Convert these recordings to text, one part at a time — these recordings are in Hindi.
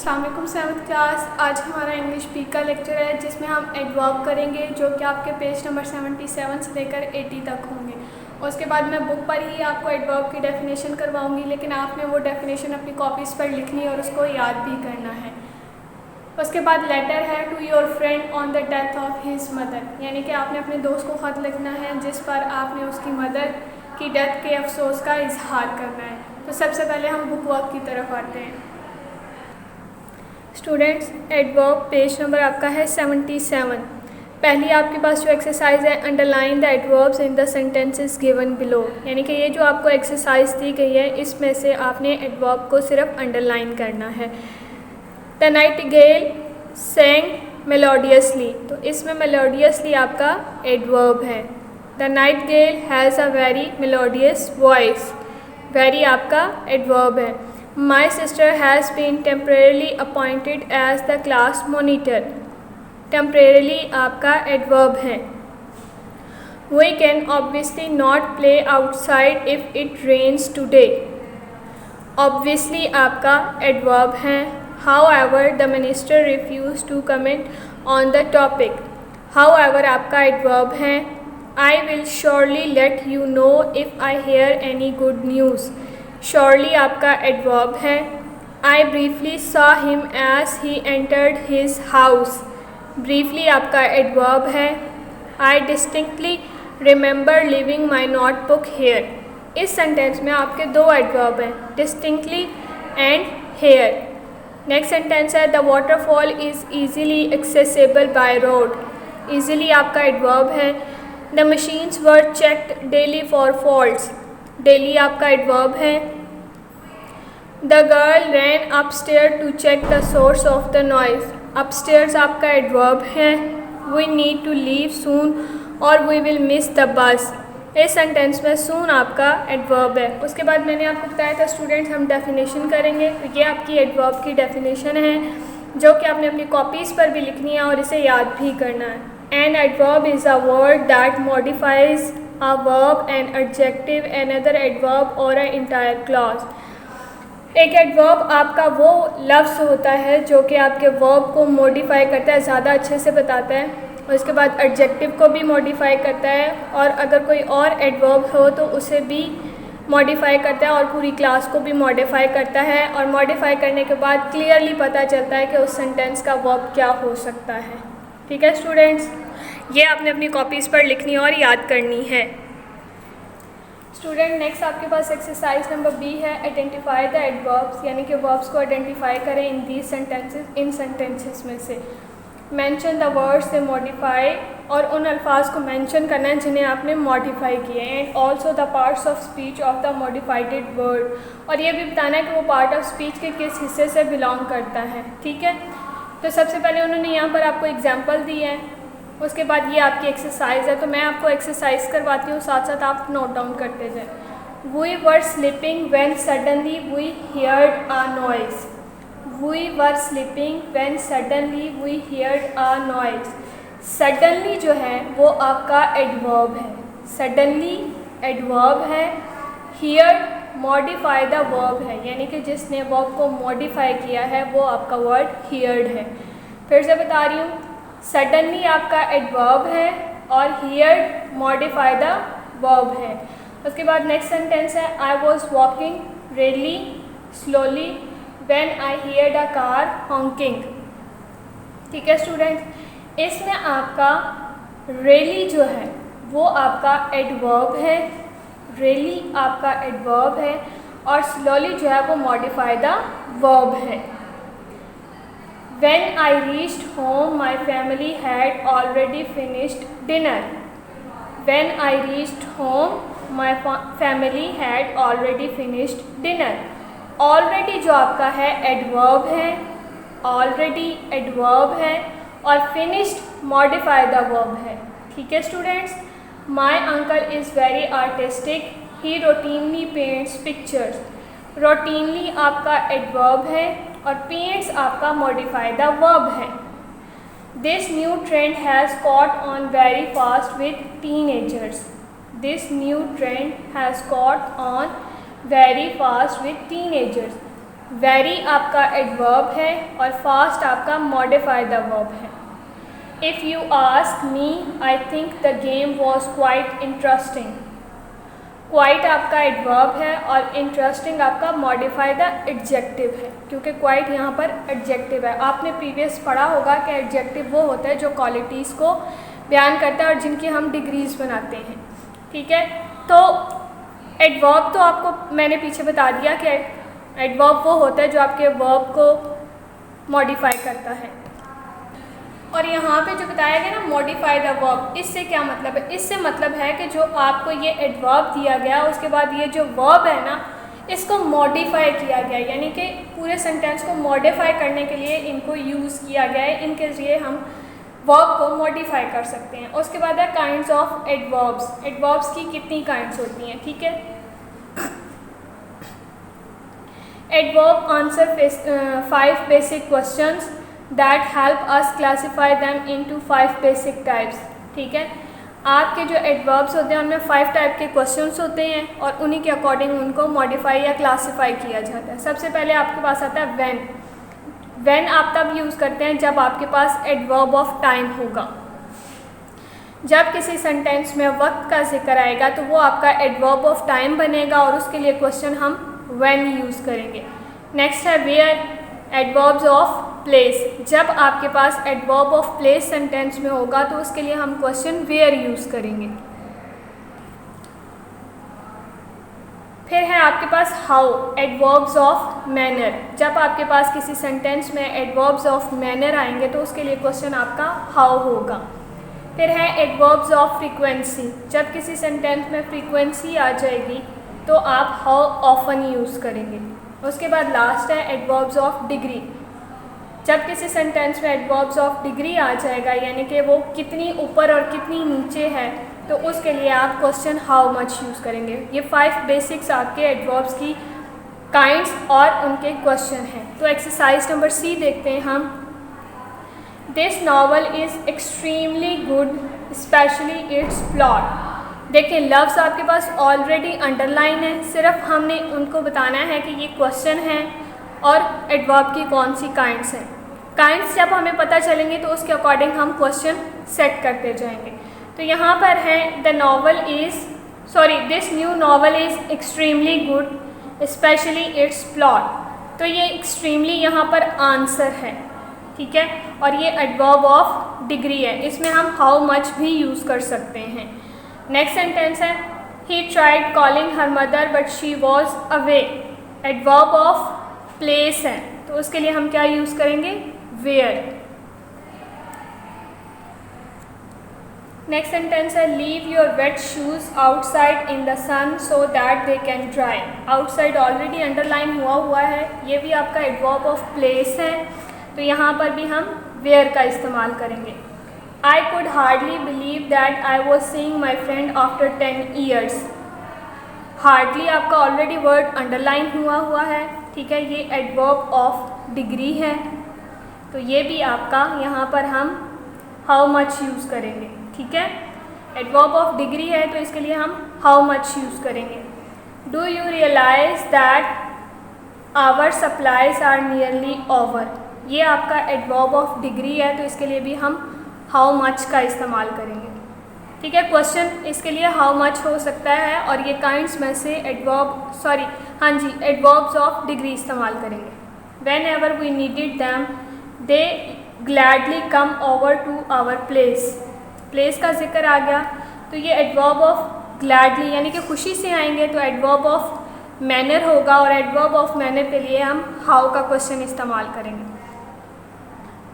अस्सलाम वालेकुम 7th क्लास। आज हमारा इंग्लिश पी का लेक्चर है जिसमें हम एडवर्ब करेंगे जो कि आपके पेज नंबर 77 से लेकर 80 तक होंगे। उसके बाद मैं बुक पर ही आपको एडवर्ब की डेफिनेशन करवाऊंगी, लेकिन आपने वो डेफिनेशन अपनी कॉपीज़ पर लिखनी है और उसको याद भी करना है। उसके बाद लेटर है to your friend on the death of his mother, यानी कि आपने अपने दोस्त को ख़त लिखना है जिस पर आपने उसकी मदर की डेथ के अफसोस का इजहार करना है। तो सबसे पहले हम बुक वर्क की तरफ आते हैं। स्टूडेंट्स, एडवर्ब पेज नंबर आपका है 77। पहली आपके पास जो एक्सरसाइज है, underline the adverbs in the sentences given below, यानी कि ये जो आपको एक्सरसाइज दी गई है इसमें से आपने एडवर्ब को सिर्फ अंडरलाइन करना है। द नाइटिंगेल सेंग मेलोडियसली, तो इसमें मेलोडियसली आपका एडवर्ब है। The Nightingale has a very melodious voice, very आपका एडवर्ब है। My sister has been temporarily appointed as the class monitor, temporarily आपका adverb है। We can obviously not play outside if it rains today, obviously आपका adverb है। However, the minister refused to comment on the topic, however आपका adverb है। I will surely let you know if I hear any good news, surely आपका एडवर्ब है। I briefly saw him as he entered his house, briefly आपका एडवर्ब है। I distinctly remember leaving my notebook here, इस सेंटेंस में आपके दो एडवर्ब हैं, distinctly and here। Next sentence है the waterfall is easily accessible by road, easily आपका एडवर्ब है। The machines were checked daily for faults, daily आपका एडवर्ब है। The girl ran upstair to check the source of the noise, upstairs आपका एडवर्ब है। We need to leave soon और we will miss the bus, इस सेंटेंस में सून आपका एडवर्ब है। उसके बाद मैंने आपको बताया था स्टूडेंट्स हम डेफिनेशन करेंगे, तो ये आपकी एडवर्ब की डेफिनेशन है जो कि आपने अपनी कॉपीज़ पर भी लिखनी है और इसे याद भी करना है। An adverb is a word that modifies a verb, an adjective, another adverb और an entire clause। एक एडवर्ब आपका वो लफ्ज़ होता है जो कि आपके वर्ब को मॉडिफाई करता है, ज़्यादा अच्छे से बताता है। और उसके बाद एडजेक्टिव को भी मॉडिफाई करता है, और अगर कोई और एडवर्ब हो तो उसे भी मॉडिफाई करता है और पूरी क्लास को भी मॉडिफाई करता है। और मॉडिफाई करने के बाद क्लियरली पता चलता है कि उस सेंटेंस का वर्ब क्या हो सकता है। ठीक है स्टूडेंट्स, ये आपने अपनी कॉपीज़ पर लिखनी और याद करनी है। स्टूडेंट, नेक्स्ट आपके पास एक्सरसाइज नंबर बी है, आइडेंटिफाई द एडवर्ब्स, यानी कि वर्ब्स को आइडेंटिफाई करें in these sentences, in sentences में से। मेंशन द वर्ड्स से मॉडिफाई, और उन अल्फाज को मेंशन करना है जिन्हें आपने मॉडिफाई किए हैं। And also the parts of speech of the modified word, और ये भी बताना है कि वो पार्ट ऑफ स्पीच के किस हिस्से से बिलोंग करता है। ठीक है, तो सबसे पहले उन्होंने यहाँ पर आपको एग्जाम्पल दिए हैं, उसके बाद ये आपकी एक्सरसाइज है। तो मैं आपको एक्सरसाइज करवाती हूँ, साथ साथ आप नोट डाउन करते जाए। We were sleeping when suddenly we heard a noise, we were sleeping when suddenly we heard a noise. Suddenly जो है वो आपका एडवर्ब है, सडनली एडवर्ब है। हियर्ड मॉडिफाई द वर्ब है, यानी कि जिसने वर्ब को मॉडिफाई किया है वो आपका वर्ड हियर्ड है। फिर से बता रही हूँ, सडनली आपका एडवर्ब है और हियर्ड मॉडिफाई द वर्ब है। उसके बाद नेक्स्ट सेंटेंस है I was walking really slowly when I heard a car honking. ठीक है स्टूडेंट्स, इसमें आपका रियली जो है वो आपका एडवर्ब है, रियली आपका एडवर्ब है, और स्लोली जो है वो मॉडिफाई द वर्ब है। When I reached home, my family had already finished dinner. When I reached home, my family had already finished dinner. Already जो आपका है एडवर्ब है, already एडवर्ब है, और finished modify the verb है। ठीक है students, my uncle is very artistic. He routinely paints pictures. routinely आपका एडवर्ब है और पेंट्स आपका मॉडिफाई द वर्ब है। This new trend has caught on very fast with teenagers, this new trend has caught on very fast with teenagers. Very आपका एडवर्ब है और फास्ट आपका मॉडिफाई द वर्ब है। If you ask me I think the game was quite interesting. Quite आपका एडवर्ब है और इंटरेस्टिंग आपका मॉडिफाई द एडजेक्टिव है, क्योंकि क्वाइट यहाँ पर एडजेक्टिव है। आपने प्रीवियस पढ़ा होगा कि एडजेक्टिव वो होता है जो क्वालिटीज़ को बयान करता है और जिनकी हम डिग्रीज बनाते हैं। ठीक है, तो एडवर्ब तो आपको मैंने पीछे बता दिया कि एडवर्ब वो होता है जो आपके वर्ब को मॉडिफाई करता है। और यहाँ पे जो बताया गया ना मॉडिफाई द वर्ब, इससे क्या मतलब है? इससे मतलब है कि जो आपको ये एडवर्ब दिया गया उसके बाद ये जो वर्ब है ना इसको मॉडिफाई किया गया, यानी कि पूरे सेंटेंस को मॉडिफाई करने के लिए इनको यूज़ किया गया है। इनके ज़रिए हम वर्ब को मॉडिफाई कर सकते हैं। उसके बाद है काइंड्स ऑफ एडवर्ब्स। एडवर्ब्स की कितनी काइंड्स होती हैं? ठीक है, adverb answer 5 basic questions that help us classify them into 5 basic types. ठीक है, आपके जो एडवर्ब्स होते हैं उनमें 5 टाइप के क्वेश्चंस होते हैं और उन्हीं के अकॉर्डिंग उनको मॉडिफाई या क्लासीफाई किया जाता है। सबसे पहले आपके पास आता है व्हेन। व्हेन आप तब यूज़ करते हैं जब आपके पास एडवर्ब ऑफ टाइम होगा। जब किसी सेंटेंस में वक्त का जिक्र आएगा तो वो आपका एडवर्ब ऑफ टाइम बनेगा और उसके लिए क्वेश्चन हम व्हेन यूज़ करेंगे। नेक्स्ट है वेयर, एडवर्ब्स ऑफ प्लेस। जब आपके पास एडवर्ब ऑफ प्लेस सेंटेंस में होगा तो उसके लिए हम क्वेश्चन वेयर यूज़ करेंगे। फिर है आपके पास हाउ, एडवर्ब्स ऑफ मैनर। जब आपके पास किसी सेंटेंस में एडवर्ब्स ऑफ मैनर आएंगे तो उसके लिए क्वेश्चन आपका हाउ होगा। फिर है एडवर्ब्स ऑफ फ्रीक्वेंसी। जब किसी सेंटेंस में फ्रीक्वेंसी आ जाएगी तो आप हाउ ऑफन यूज़ करेंगे। उसके बाद लास्ट है एडवर्ब्स ऑफ डिग्री। जब किसी सेंटेंस में एडवर्ब्स ऑफ डिग्री आ जाएगा यानी कि वो कितनी ऊपर और कितनी नीचे है तो उसके लिए आप क्वेश्चन हाउ मच यूज़ करेंगे। ये 5 बेसिक्स आपके एडवर्ब्स की काइंड्स और उनके क्वेश्चन हैं। तो एक्सरसाइज नंबर सी देखते हैं हम। This novel is extremely good specially it's plot. देखिए लफ्ज़ आपके पास ऑलरेडी अंडरलाइन है, सिर्फ हमने उनको बताना है कि ये क्वेश्चन है और एडवर्ब की कौन सी काइंड्स हैं। काइंड्स जब हमें पता चलेंगे तो उसके अकॉर्डिंग हम क्वेश्चन सेट करते जाएंगे। तो यहाँ पर है this new novel is extremely good specially it's plot. तो ये एक्सट्रीमली यहाँ पर आंसर है, ठीक है, और ये एडवर्ब ऑफ डिग्री है। इसमें हम हाउ मच भी यूज़ कर सकते हैं। नेक्स्ट सेंटेंस है he tried calling her mother but she was away. Adverb of place है तो उसके लिए हम क्या यूज़ करेंगे? वेयर। नेक्स्ट सेंटेंस है leave your wet shoes outside in the sun so that they can dry. Outside already underline हुआ है, ये भी आपका एडवर्ब ऑफ प्लेस है तो यहाँ पर भी हम वेयर का इस्तेमाल करेंगे। I could hardly believe that I was seeing my friend after 10 years. Hardly आपका ऑलरेडी वर्ड अंडरलाइन हुआ है, ठीक है, ये एडवर्ब ऑफ डिग्री है तो ये भी आपका यहाँ पर हम हाउ मच यूज़ करेंगे। ठीक है, एडवर्ब ऑफ डिग्री है तो इसके लिए हम हाउ मच यूज़ करेंगे। Do you realise that our supplies are nearly over. ये आपका एडवर्ब ऑफ डिग्री है तो इसके लिए भी हम हाउ मच का इस्तेमाल करेंगे। ठीक है, क्वेश्चन इसके लिए हाउ मच हो सकता है और ये काइंड्स में से एडवर्ब्स ऑफ डिग्री इस्तेमाल करेंगे। Whenever we needed them they gladly come over to our place. Place का जिक्र आ गया तो ये एडवर्ब ऑफ ग्लैडली यानी कि खुशी से आएंगे तो एडवर्ब ऑफ मैनर होगा और एडवर्ब ऑफ मैनर के लिए हम हाउ का क्वेश्चन इस्तेमाल करेंगे।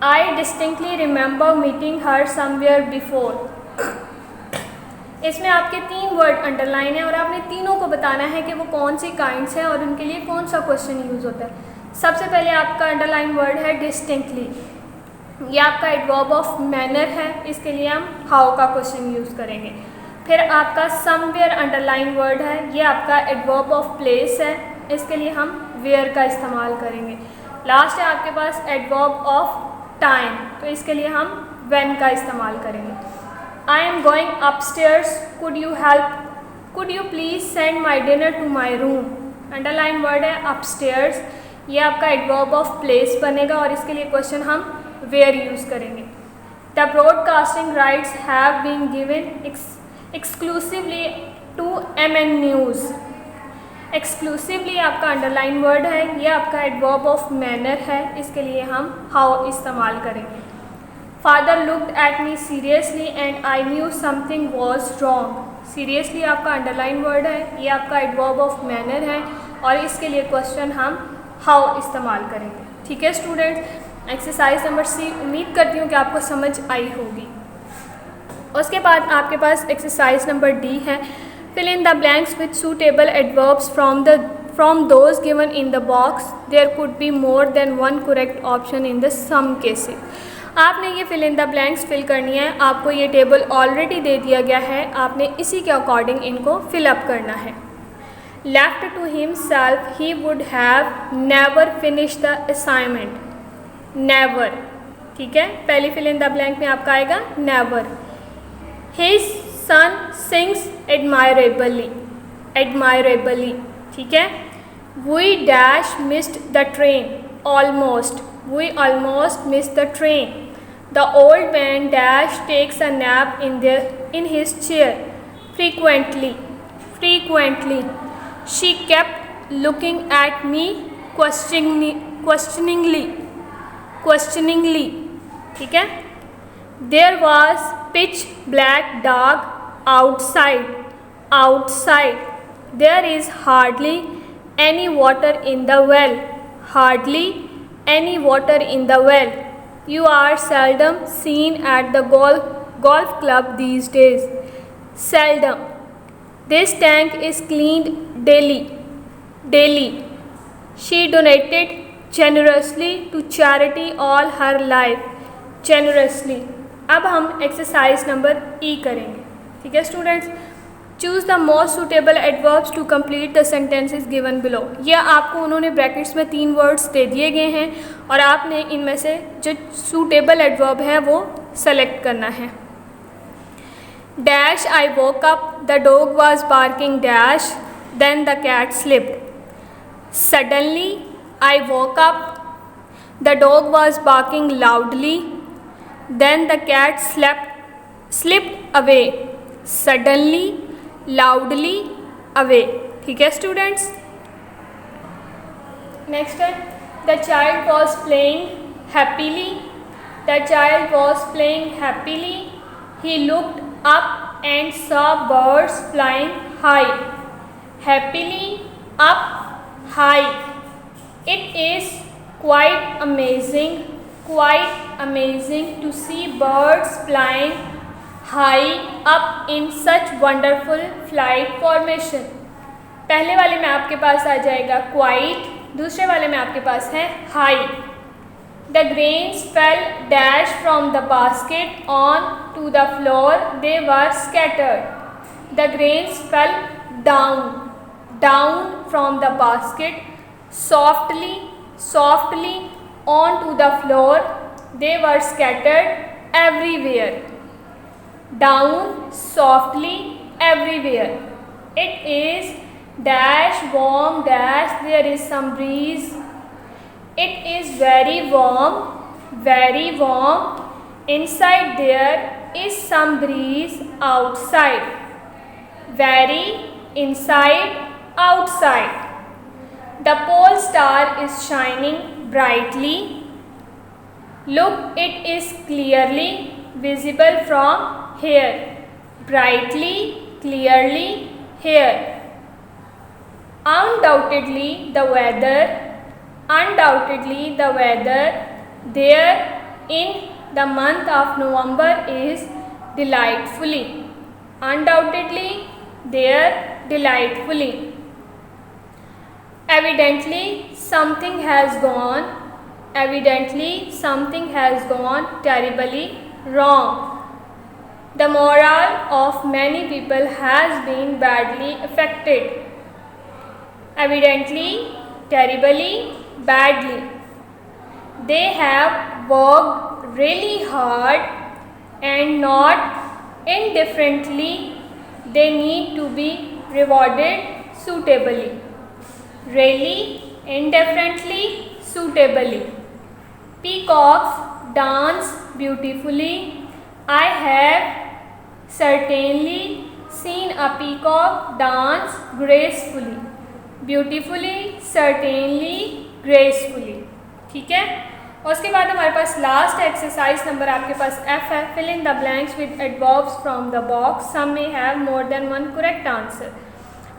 आई डिस्टिंक्टली रिमेंबर मीटिंग हर समवेयर बिफोर। इसमें आपके 3 वर्ड अंडरलाइन है और आपने तीनों को बताना है कि वो कौन सी काइंड्स हैं और उनके लिए कौन सा क्वेश्चन यूज़ होता है। सबसे पहले आपका अंडरलाइन वर्ड है डिस्टिंक्टली, ये आपका एडवर्ब ऑफ मैनर है, इसके लिए हम हाउ का क्वेश्चन यूज़ करेंगे। फिर आपका समवेयर अंडरलाइन वर्ड है, ये आपका एडवर्ब ऑफ प्लेस है, इसके लिए हम वेयर का इस्तेमाल करेंगे। लास्ट है आपके पास एडवर्ब ऑफ टाइम तो इसके लिए हम व्हेन का इस्तेमाल करेंगे। I am going upstairs, could you please send my dinner to my room. Underline word है अपस्टेयर्स, ये आपका एडवर्ब ऑफ प्लेस बनेगा और इसके लिए क्वेश्चन हम वेयर यूज़ करेंगे। The broadcasting rights have been given exclusively to MN news. Exclusively आपका अंडरलाइन वर्ड है, ये आपका एडवर्ब ऑफ मैनर है, इसके लिए हम हाउ इस्तेमाल करेंगे। Father looked at me seriously and I knew something was wrong. Seriously आपका अंडरलाइन वर्ड है, ये आपका एडवर्ब ऑफ मैनर है और इसके लिए क्वेश्चन हम हाउ इस्तेमाल करेंगे। ठीक है स्टूडेंट्स, एक्सरसाइज नंबर C उम्मीद करती हूँ कि आपको समझ आई होगी। उसके बाद आपके पास एक्सरसाइज नंबर D है, fill in the blanks with suitable adverbs from those given in the box. There could be more than one correct option in the some cases. आपने ये fill in the blanks fill करनी है, आपको ये टेबल ऑलरेडी दे दिया गया है, आपने इसी के अकॉर्डिंग इनको fill up करना है। Left to himself, he would have never finished the assignment. Never, ठीक है, पहली fill in the blank में आपका आएगा never. His son sings admirably, admirably, ठीक है। We dash missed the train, almost, we almost missed the train. The old man dash takes a nap in his chair, frequently, frequently. She kept looking at me questioningly, questioningly, ठीक है। There was pitch black dark outside, outside. There is hardly any water in the well, hardly any water in the well. You are seldom seen at the golf club these days. Seldom. This tank is cleaned daily, daily. She donated generously to charity all her life, generously. अब हम एक्सरसाइज नंबर E करेंगे। ठीक है students, choose the most suitable adverbs to complete the sentences given below. यह आपको उन्होंने ब्रैकेट्स में 3 वर्ड्स दे दिए गए हैं और आपने इनमें से जो सूटेबल एडवर्ब है वो सेलेक्ट करना है। Dash I woke up, the dog was barking dash, then the cat slipped. Suddenly I woke up, the dog was barking loudly, then the cat slipped away, suddenly, loudly, away। ठीक है स्टूडेंट्स, नेक्स्ट है the child was playing happily, the child was playing happily, he looked up and saw birds flying high, happily, up, high। It is quite amazing, quite amazing to see birds flying high up in such wonderful flight formation। पहले वाले में आपके पास आ जाएगा quite, दूसरे वाले में आपके पास है high। The grains fell dash from the basket on to the floor, they were scattered। The grains fell down, down from the basket, softly, softly onto the floor, they were scattered everywhere। Down, softly, everywhere। It is dash warm dash, there is some breeze। It is very warm, very warm, inside there is some breeze outside। Very, inside, outside। The pole star is shining brightly, look, it is clearly visible from here, brightly, clearly here। Undoubtedly the weather, undoubtedly the weather there in the month of November is delightfully, undoubtedly there, delightfully। Evidently something has gone, evidently something has gone terribly wrong। The morale of many people has been badly affected। Evidently, terribly, badly। They have worked really hard and not indifferently, they need to be rewarded suitably। Really, indifferently, suitably. Peacocks dance beautifully. I have certainly seen a peacock dance gracefully. Beautifully, certainly, gracefully. ठीक है। और उसके बाद हमारे पास लास्ट एक्सरसाइज नंबर आपके पास F है। Fill in the blanks with adverbs from the box, some may have more than one correct answer.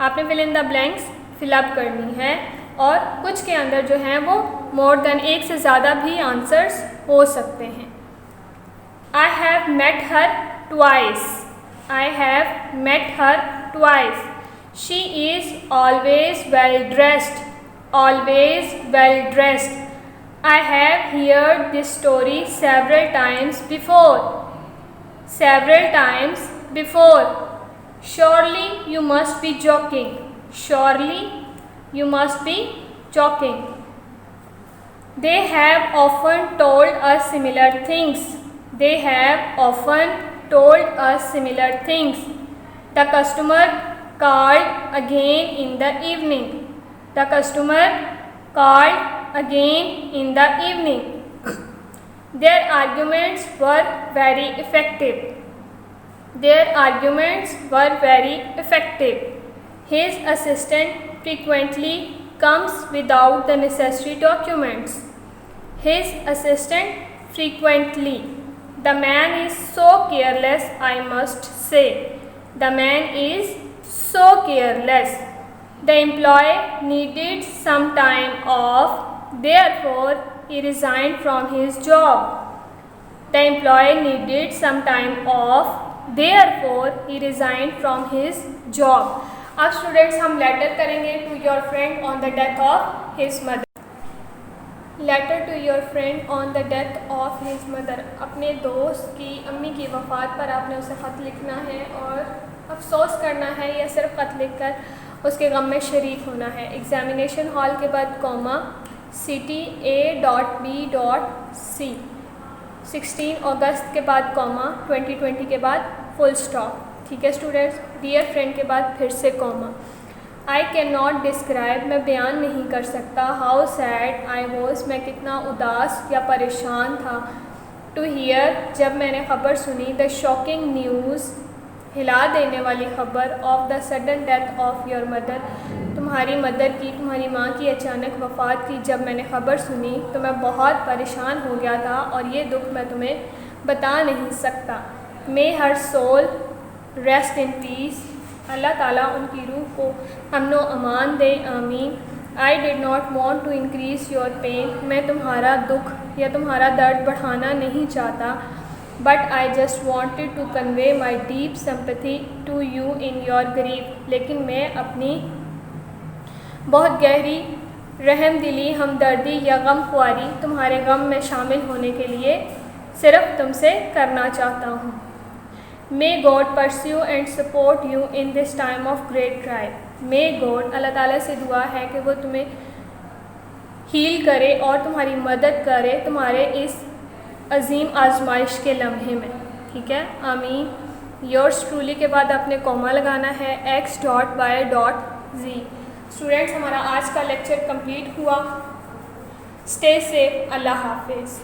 आपने fill in the blanks fill up करनी है और कुछ के अंदर जो हैं वो मोर देन एक से ज़्यादा भी आंसर्स हो सकते हैं। I have met her twice. I have met her twice. She is always well dressed. Always well dressed. I have heard this story several times before. Several times before. Surely you must be joking. Surely you must be joking. They have often told us similar things. They have often told us similar things. The customer called again in the evening. The customer called again in the evening. Their arguments were very effective. Their arguments were very effective. His assistant frequently comes without the necessary documents. His assistant frequently. The man is so careless, I must say. The man is so careless. The employee needed some time off, therefore he resigned from his job. The employee needed some time off, therefore he resigned from his job. अब स्टूडेंट्स हम लेटर करेंगे to your friend on the death of his mother. Letter to your friend on the death of his mother. अपने दोस्त की अम्मी की वफ़ात पर आपने उसे ख़त लिखना है और अफसोस करना है या सिर्फ ख़त लिखकर उसके गम में शरीक होना है। एग्ज़ामिनेशन हॉल के बाद कॉमा city A.B.C 16 अगस्त के बाद कॉमा 2020 के बाद फुल स्टॉप। ठीक है स्टूडेंट्स। डियर फ्रेंड के बाद फिर से comma. I can not describe, मैं बयान नहीं कर सकता। हाउ सैड आई वॉज, मैं कितना उदास या परेशान था। टू हियर, जब मैंने ख़बर सुनी। द शॉकिंग न्यूज़, हिला देने वाली ख़बर। Of the sudden death of your mother, तुम्हारी मदर की, तुम्हारी माँ की अचानक वफ़ात की जब मैंने ख़बर सुनी तो मैं बहुत परेशान हो गया था और ये दुख मैं तुम्हें बता नहीं सकता। May her soul rest in peace, Allah ताला उनकी रूह को अमनो अमान दे, आमीन। I did not want to increase your pain, मैं तुम्हारा दुख या तुम्हारा दर्द बढ़ाना नहीं चाहता। But I just wanted to convey my deep sympathy to you in your grief, लेकिन मैं अपनी बहुत गहरी रहम दिली, हमदर्दी या गम ख्वारी तुम्हारे गम में शामिल होने के लिए सिर्फ तुमसे करना चाहता हूँ। May God pursue and support you in this time of great trial. May God, Allah Taala से दुआ है कि वो तुम्हें हील करे और तुम्हारी मदद करे तुम्हारे इस अजीम आजमाइश के लम्हे में। ठीक है, आमीन। योर्स ट्रूली के बाद आपने कॉमा लगाना है x.y.z। स्टूडेंट्स, हमारा आज का लेक्चर कंप्लीट हुआ। स्टे सेफ, अल्लाह हाफिज़।